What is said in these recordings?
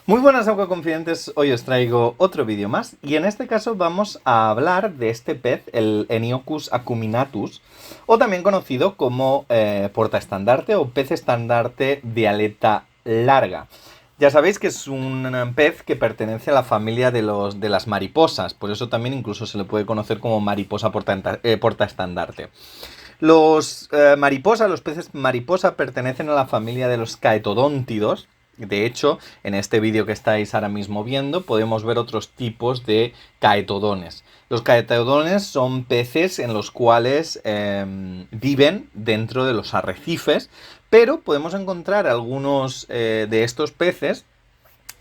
Muy buenas acuaconfidentes, hoy os traigo otro vídeo más y en este caso vamos a hablar de este pez, el Eniochus acuminatus, o también conocido como portaestandarte o pez estandarte de aleta larga. Ya sabéis que es un pez que pertenece a la familia de las mariposas, por eso también incluso se le puede conocer como mariposa portaestandarte. Los peces mariposa pertenecen a la familia de los caetodóntidos. De hecho, en este vídeo que estáis ahora mismo viendo, podemos ver otros tipos de caetodones. Los caetodones son peces en los cuales viven dentro de los arrecifes, pero podemos encontrar algunos de estos peces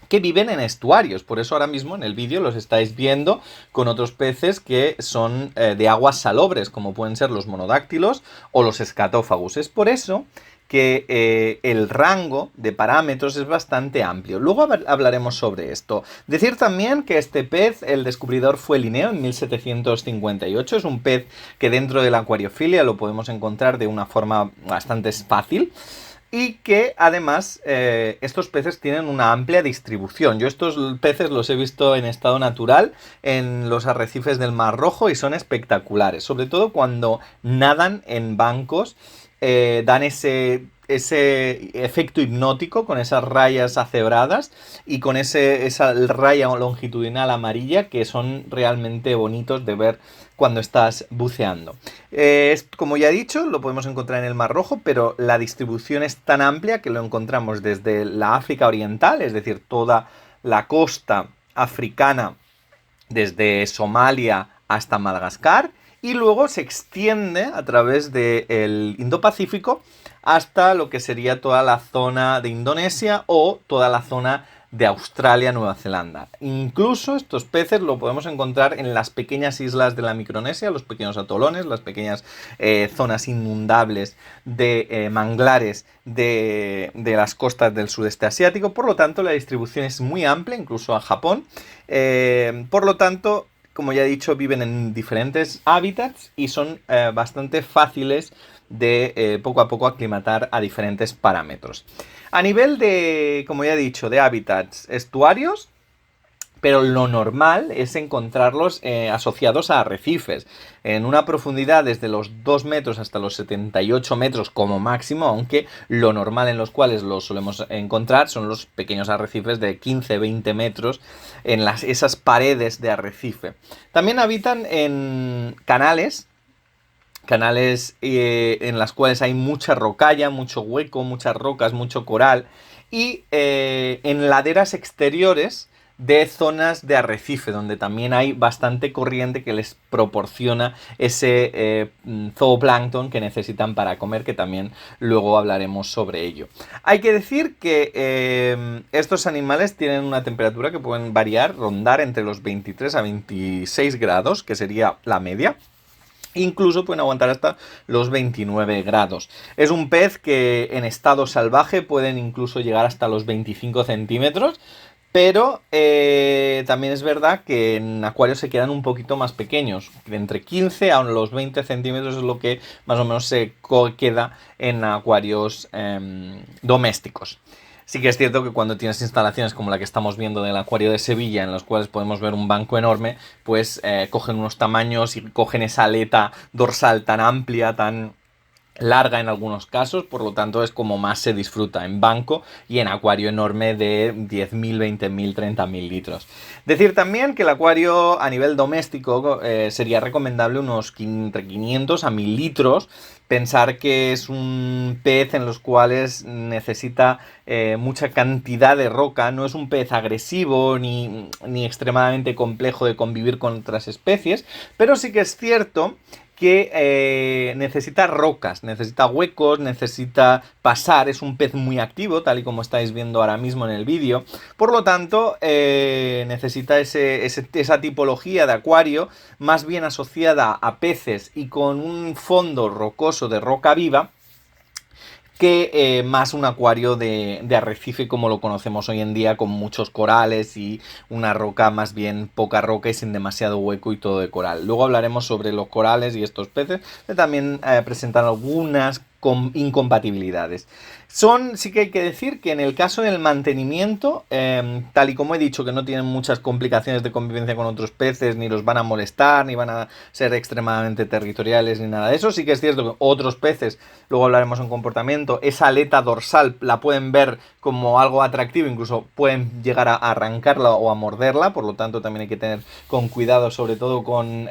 que viven en estuarios. Por eso ahora mismo en el vídeo los estáis viendo con otros peces que son de aguas salobres, como pueden ser los monodáctilos o los escatófagus. Es por eso que el rango de parámetros es bastante amplio. Luego hablaremos sobre esto. Decir también que este pez, el descubridor fue Linneo en 1758. Es un pez que dentro de la acuariofilia lo podemos encontrar de una forma bastante fácil. Y que además estos peces tienen una amplia distribución. Yo estos peces los he visto en estado natural en los arrecifes del Mar Rojo y son espectaculares. Sobre todo cuando nadan en bancos, dan ese efecto hipnótico con esas rayas acebradas y con esa raya longitudinal amarilla que son realmente bonitos de ver cuando estás buceando. Como ya he dicho, lo podemos encontrar en el Mar Rojo, pero la distribución es tan amplia que lo encontramos desde la África Oriental, es decir, toda la costa africana, desde Somalia hasta Madagascar, y luego se extiende a través del Indo-Pacífico hasta lo que sería toda la zona de Indonesia o toda la zona de Australia, Nueva Zelanda. Incluso estos peces lo podemos encontrar en las pequeñas islas de la Micronesia, los pequeños atolones, las pequeñas zonas inundables de manglares de las costas del sudeste asiático. Por lo tanto, la distribución es muy amplia, incluso a Japón. Por lo tanto, como ya he dicho, viven en diferentes hábitats y son bastante fáciles de poco a poco aclimatar a diferentes parámetros. A nivel de, como ya he dicho, de hábitats estuarios, pero lo normal es encontrarlos asociados a arrecifes, en una profundidad desde los 2 metros hasta los 78 metros como máximo, aunque lo normal en los cuales los solemos encontrar son los pequeños arrecifes de 15-20 metros en esas paredes de arrecife. También habitan en canales en las cuales hay mucha rocalla, mucho hueco, muchas rocas, mucho coral, y en laderas exteriores de zonas de arrecife, donde también hay bastante corriente que les proporciona ese zooplancton que necesitan para comer, que también luego hablaremos sobre ello. Hay que decir que estos animales tienen una temperatura que pueden variar, rondar entre los 23 a 26 grados, que sería la media. Incluso pueden aguantar hasta los 29 grados. Es un pez que en estado salvaje pueden incluso llegar hasta los 25 centímetros. Pero también es verdad que en acuarios se quedan un poquito más pequeños. Entre 15 a los 20 centímetros es lo que más o menos se queda en acuarios domésticos. Sí que es cierto que cuando tienes instalaciones como la que estamos viendo del acuario de Sevilla, en los cuales podemos ver un banco enorme, pues cogen unos tamaños y cogen esa aleta dorsal tan amplia, tan larga en algunos casos, por lo tanto es como más se disfruta en banco y en acuario enorme de 10.000, 20.000, 30.000 litros. Decir también que el acuario a nivel doméstico sería recomendable unos entre 500 a 1.000 litros. Pensar que es un pez en los cuales necesita mucha cantidad de roca, no es un pez agresivo ni extremadamente complejo de convivir con otras especies, pero sí que es cierto que necesita rocas, necesita huecos, necesita pasar, es un pez muy activo, tal y como estáis viendo ahora mismo en el vídeo, por lo tanto necesita esa tipología de acuario más bien asociada a peces y con un fondo rocoso de roca viva, que más un acuario de arrecife como lo conocemos hoy en día, con muchos corales y una roca más bien poca roca y sin demasiado hueco y todo de coral. Luego hablaremos sobre los corales y estos peces, que también presentan algunas incompatibilidades. Sí que hay que decir que en el caso del mantenimiento, tal y como he dicho, que no tienen muchas complicaciones de convivencia con otros peces, ni los van a molestar, ni van a ser extremadamente territoriales, ni nada de eso. Sí que es cierto que otros peces, luego hablaremos en comportamiento, esa aleta dorsal la pueden ver como algo atractivo, incluso pueden llegar a arrancarla o a morderla, por lo tanto también hay que tener con cuidado, sobre todo con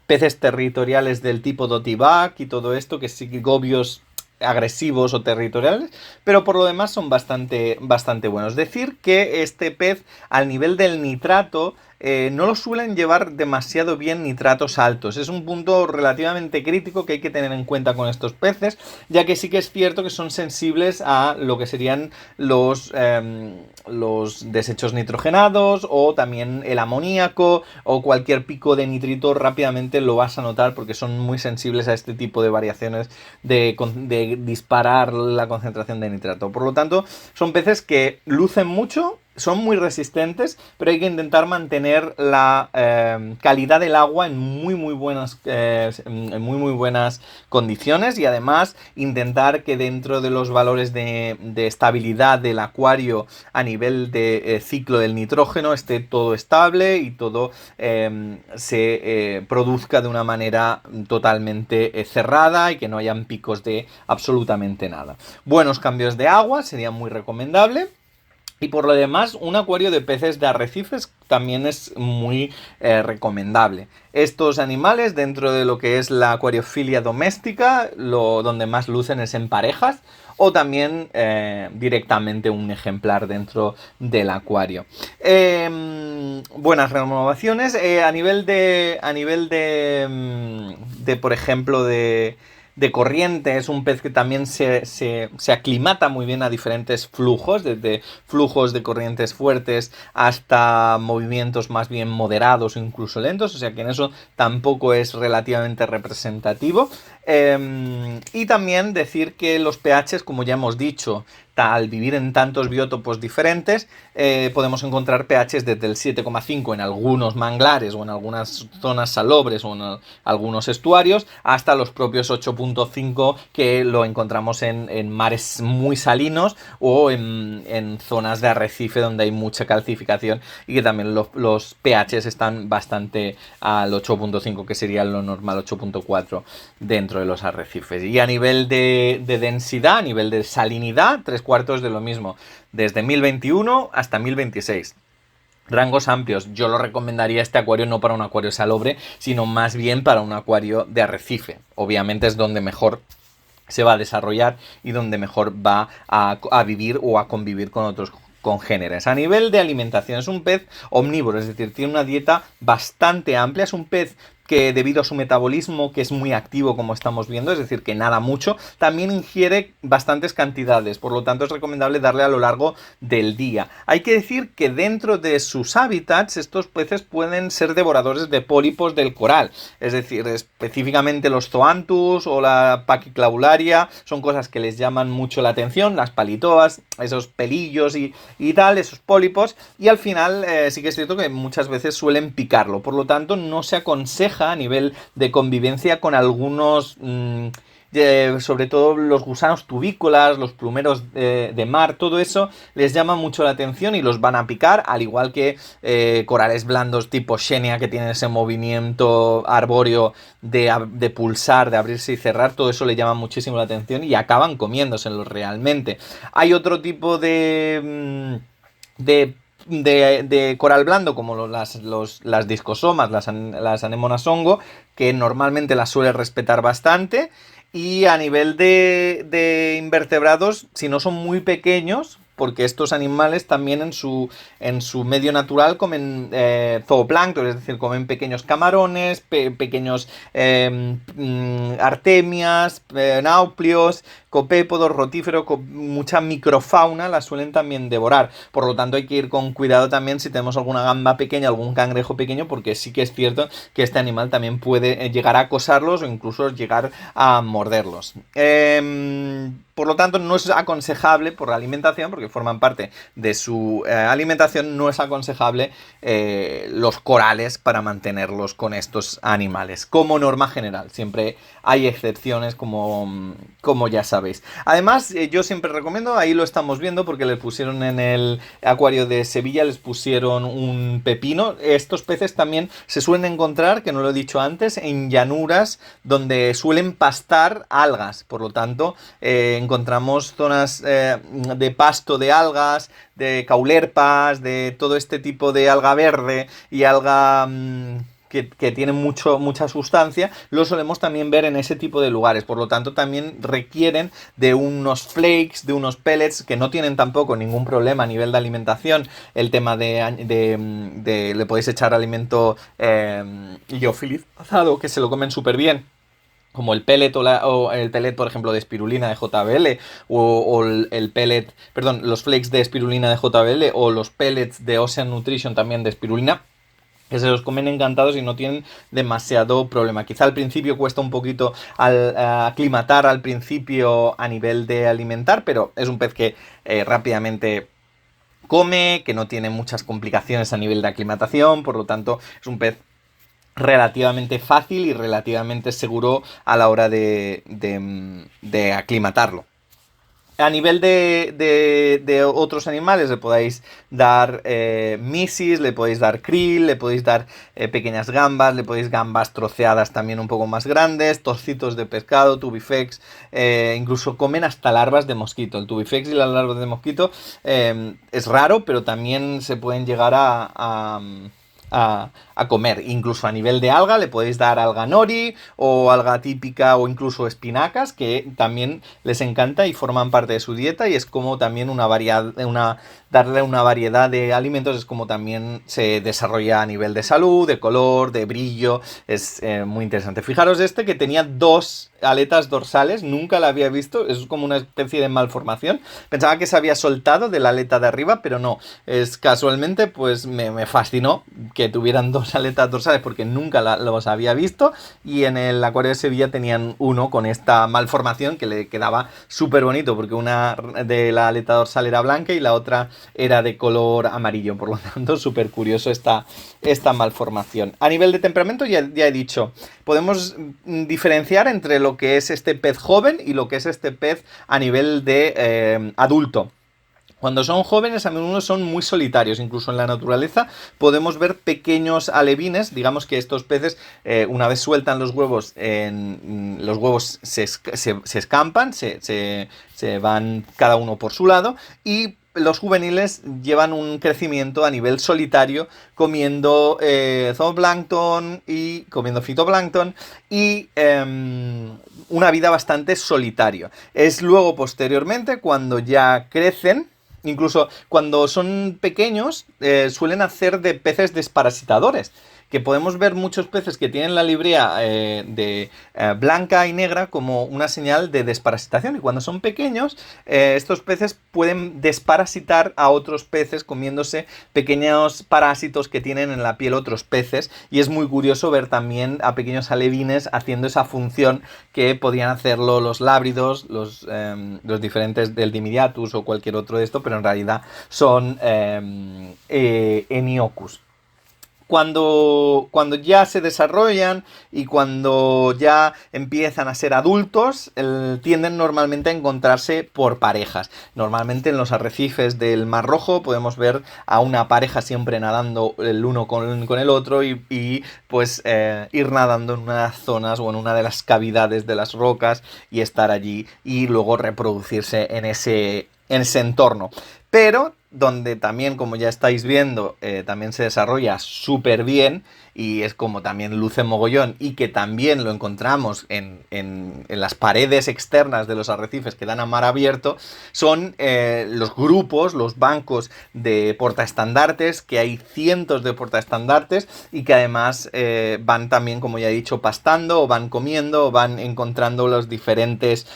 peces territoriales del tipo Dotivac y todo esto, que sí, gobios agresivos o territoriales, pero por lo demás son bastante buenos. Decir que este pez, al nivel del nitrato, no lo suelen llevar demasiado bien nitratos altos. Es un punto relativamente crítico que hay que tener en cuenta con estos peces, ya que sí que es cierto que son sensibles a lo que serían los desechos nitrogenados o también el amoníaco o cualquier pico de nitrito rápidamente lo vas a notar porque son muy sensibles a este tipo de variaciones de disparar la concentración de nitrato. Por lo tanto, son peces que lucen mucho, son muy resistentes, pero hay que intentar mantener la calidad del agua en muy buenas condiciones y además intentar que dentro de los valores de estabilidad del acuario a nivel de ciclo del nitrógeno esté todo estable y todo se produzca de una manera totalmente cerrada y que no hayan picos de absolutamente nada. Buenos cambios de agua sería muy recomendable. Y por lo demás, un acuario de peces de arrecifes también es muy recomendable. Estos animales, dentro de lo que es la acuariofilia doméstica, donde más lucen es en parejas, o también directamente un ejemplar dentro del acuario. Buenas renovaciones. A nivel de por ejemplo, de corriente, es un pez que también se aclimata muy bien a diferentes flujos, desde flujos de corrientes fuertes hasta movimientos más bien moderados o incluso lentos, o sea que en eso tampoco es relativamente representativo. Y también decir que los pHs, como ya hemos dicho, al vivir en tantos biótopos diferentes, podemos encontrar pHs desde el 7,5 en algunos manglares o en algunas zonas salobres o en algunos estuarios, hasta los propios 8,5 que lo encontramos en mares muy salinos o en zonas de arrecife donde hay mucha calcificación y que también los pHs están bastante al 8,5, que sería lo normal, 8,4 dentro de los arrecifes. Y a nivel de densidad, a nivel de salinidad, 3/4 de lo mismo, desde 1021 hasta 1026. Rangos amplios. Yo lo recomendaría este acuario no para un acuario salobre, sino más bien para un acuario de arrecife. Obviamente es donde mejor se va a desarrollar y donde mejor va a vivir o a convivir con otros congéneres. A nivel de alimentación, es un pez omnívoro, es decir, tiene una dieta bastante amplia, es un pez que debido a su metabolismo, que es muy activo como estamos viendo, es decir, que nada mucho, también ingiere bastantes cantidades, por lo tanto es recomendable darle a lo largo del día. Hay que decir que dentro de sus hábitats estos peces pueden ser devoradores de pólipos del coral, es decir, específicamente los zoanthus o la pachysclavularia son cosas que les llaman mucho la atención, las palitoas, esos pelillos y tal, esos pólipos, y al final sí que es cierto que muchas veces suelen picarlo, por lo tanto no se aconseja a nivel de convivencia con algunos, sobre todo los gusanos tubícolas, los plumeros de mar, todo eso les llama mucho la atención y los van a picar, al igual que corales blandos tipo Xenia, que tienen ese movimiento arbóreo de pulsar, de abrirse y cerrar, todo eso le llama muchísimo la atención y acaban comiéndoselos realmente. Hay otro tipo de coral blando, como las discosomas, las anémonas hongo, que normalmente las suele respetar bastante. Y a nivel de invertebrados, si no son muy pequeños, porque estos animales también en su medio natural comen zooplancton, es decir, comen pequeños camarones, pequeños artemias, nauplios, copépodos, rotíferos, mucha microfauna la suelen también devorar. Por lo tanto hay que ir con cuidado también si tenemos alguna gamba pequeña, algún cangrejo pequeño, porque sí que es cierto que este animal también puede llegar a acosarlos o incluso llegar a morderlos. por lo tanto, no es aconsejable por la alimentación, porque forman parte de su alimentación, no es aconsejable los corales para mantenerlos con estos animales, como norma general. Siempre hay excepciones, como ya sabéis. Además, yo siempre recomiendo, ahí lo estamos viendo, porque les pusieron en el acuario de Sevilla, les pusieron un pepino. Estos peces también se suelen encontrar, que no lo he dicho antes, en llanuras donde suelen pastar algas. Por lo tanto, encontramos zonas de pasto de algas, de caulerpas, de todo este tipo de alga verde y alga que tienen mucha sustancia, lo solemos también ver en ese tipo de lugares. Por lo tanto, también requieren de unos flakes, de unos pellets, que no tienen tampoco ningún problema a nivel de alimentación. El tema le podéis echar alimento liofilizado, que se lo comen súper bien, como el pellet o el pellet, por ejemplo, de espirulina de JBL, o el pellet, perdón, los flakes de espirulina de JBL, o los pellets de Ocean Nutrition también de espirulina, que se los comen encantados y no tienen demasiado problema. Quizá al principio cuesta un poquito aclimatar al principio a nivel de alimentar, pero es un pez que rápidamente come, que no tiene muchas complicaciones a nivel de aclimatación, por lo tanto es un pez relativamente fácil y relativamente seguro a la hora de aclimatarlo. A nivel de otros animales le podéis dar misis, le podéis dar krill, le podéis dar pequeñas gambas, le podéis gambas troceadas también un poco más grandes, trocitos de pescado, tubifex, incluso comen hasta larvas de mosquito. El tubifex y las larvas de mosquito es raro, pero también se pueden llegar a comer. Incluso a nivel de alga le podéis dar alga nori o alga típica o incluso espinacas, que también les encanta y forman parte de su dieta, y es como también darle una variedad de alimentos, es como también se desarrolla a nivel de salud, de color, de brillo. Es muy interesante. Fijaros que tenía 2 aletas dorsales, nunca la había visto, es como una especie de malformación. Pensaba que se había soltado de la aleta de arriba, pero no, es casualmente, pues me fascinó que tuvieran 2 aletas dorsales, porque nunca los había visto, y en el acuario de Sevilla tenían uno con esta malformación que le quedaba súper bonito, porque una de la aleta dorsal era blanca y la otra era de color amarillo. Por lo tanto, súper curioso esta malformación. A nivel de temperamento, ya he dicho, podemos diferenciar entre lo que es este pez joven y lo que es este pez a nivel de adulto. Cuando son jóvenes, a menudo son muy solitarios. Incluso en la naturaleza podemos ver pequeños alevines. Digamos que estos peces, una vez sueltan los huevos, los huevos se escampan, se van cada uno por su lado, y los juveniles llevan un crecimiento a nivel solitario, comiendo zooplancton y comiendo fitoplancton, y una vida bastante solitaria. Es luego, posteriormente, cuando ya crecen. Incluso cuando son pequeños, suelen hacer de peces desparasitadores, que podemos ver muchos peces que tienen la librea blanca y negra como una señal de desparasitación, y cuando son pequeños, estos peces pueden desparasitar a otros peces comiéndose pequeños parásitos que tienen en la piel otros peces, y es muy curioso ver también a pequeños alevines haciendo esa función que podían hacerlo los lábridos, los diferentes del Dimidiatus o cualquier otro de esto, pero en realidad son Heniocus. Cuando ya se desarrollan y cuando ya empiezan a ser adultos, tienden normalmente a encontrarse por parejas. Normalmente en los arrecifes del Mar Rojo podemos ver a una pareja siempre nadando el uno con el otro, y pues ir nadando en unas zonas o en una de las cavidades de las rocas y estar allí y luego reproducirse en ese entorno. Pero donde también, como ya estáis viendo, también se desarrolla súper bien, y es como también luce mogollón, y que también lo encontramos en las paredes externas de los arrecifes que dan a mar abierto, son los grupos, los bancos de portaestandartes, que hay cientos de portaestandartes, y que además van también, como ya he dicho, pastando, o van comiendo, o van encontrando los diferentes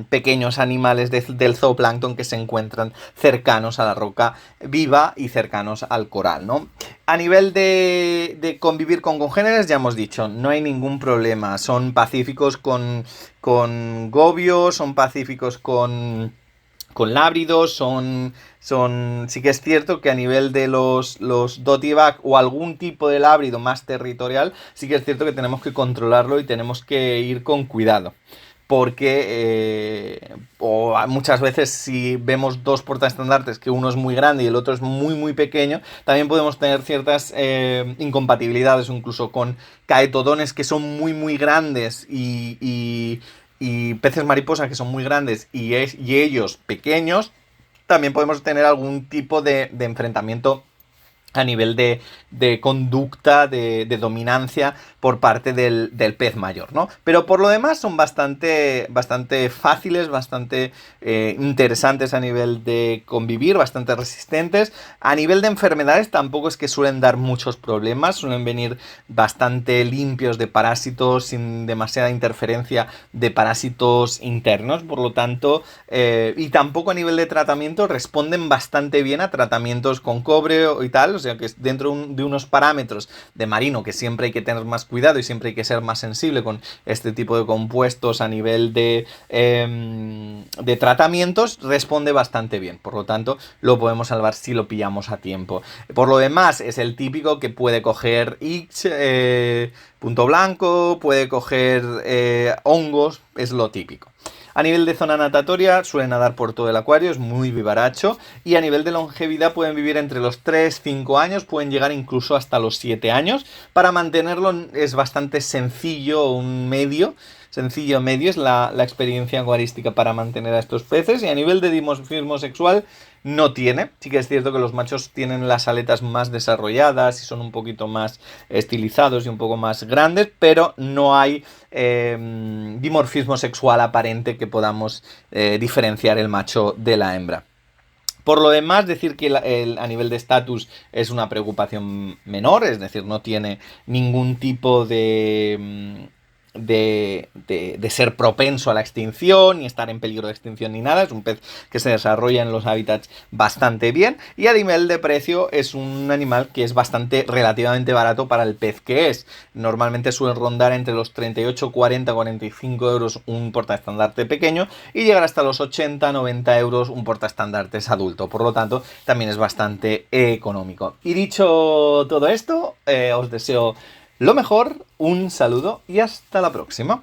pequeños animales del zooplancton que se encuentran cercanos a la roca viva y cercanos al coral, ¿no? A nivel de convivir con congéneres, ya hemos dicho, no hay ningún problema. Son pacíficos con gobios, son pacíficos con lábridos, sí que es cierto que a nivel de los Dotyback o algún tipo de lábrido más territorial, sí que es cierto que tenemos que controlarlo y tenemos que ir con cuidado. Porque o muchas veces si vemos dos portaestandartes que uno es muy grande y el otro es muy muy pequeño, también podemos tener ciertas incompatibilidades, incluso con caetodones que son muy muy grandes y peces mariposa que son muy grandes y ellos pequeños, también podemos tener algún tipo de enfrentamiento a nivel de conducta, de dominancia por parte del pez mayor, ¿no? Pero por lo demás son bastante fáciles, bastante interesantes a nivel de convivir, bastante resistentes. A nivel de enfermedades tampoco es que suelen dar muchos problemas, suelen venir bastante limpios de parásitos, sin demasiada interferencia de parásitos internos, por lo tanto, y tampoco a nivel de tratamiento responden bastante bien a tratamientos con cobre y tal, o sea que dentro de unos parámetros de marino que siempre hay que tener más cuidado y siempre hay que ser más sensible con este tipo de compuestos a nivel de tratamientos, responde bastante bien, por lo tanto lo podemos salvar si lo pillamos a tiempo. Por lo demás es el típico que puede coger punto blanco, puede coger hongos, es lo típico. A nivel de zona natatoria suelen nadar por todo el acuario, es muy vivaracho, y a nivel de longevidad pueden vivir entre los 3-5 años, pueden llegar incluso hasta los 7 años. Para mantenerlo es bastante sencillo, sencillo medio es la experiencia acuarística para mantener a estos peces, y a nivel de dimorfismo sexual no tiene. Sí que es cierto que los machos tienen las aletas más desarrolladas y son un poquito más estilizados y un poco más grandes, pero no hay dimorfismo sexual aparente que podamos diferenciar el macho de la hembra. Por lo demás, decir que a nivel de estatus es una preocupación menor, es decir, no tiene ningún tipo de ser propenso a la extinción, ni estar en peligro de extinción ni nada. Es un pez que se desarrolla en los hábitats bastante bien, y a nivel de precio es un animal que es relativamente barato para el pez que es. Normalmente suele rondar entre los 38, 40, 45 euros un portaestandarte pequeño y llegar hasta los 80, 90 euros un portaestandartes adulto. Por lo tanto, también es bastante económico. Y dicho todo esto, os deseo lo mejor, un saludo y hasta la próxima.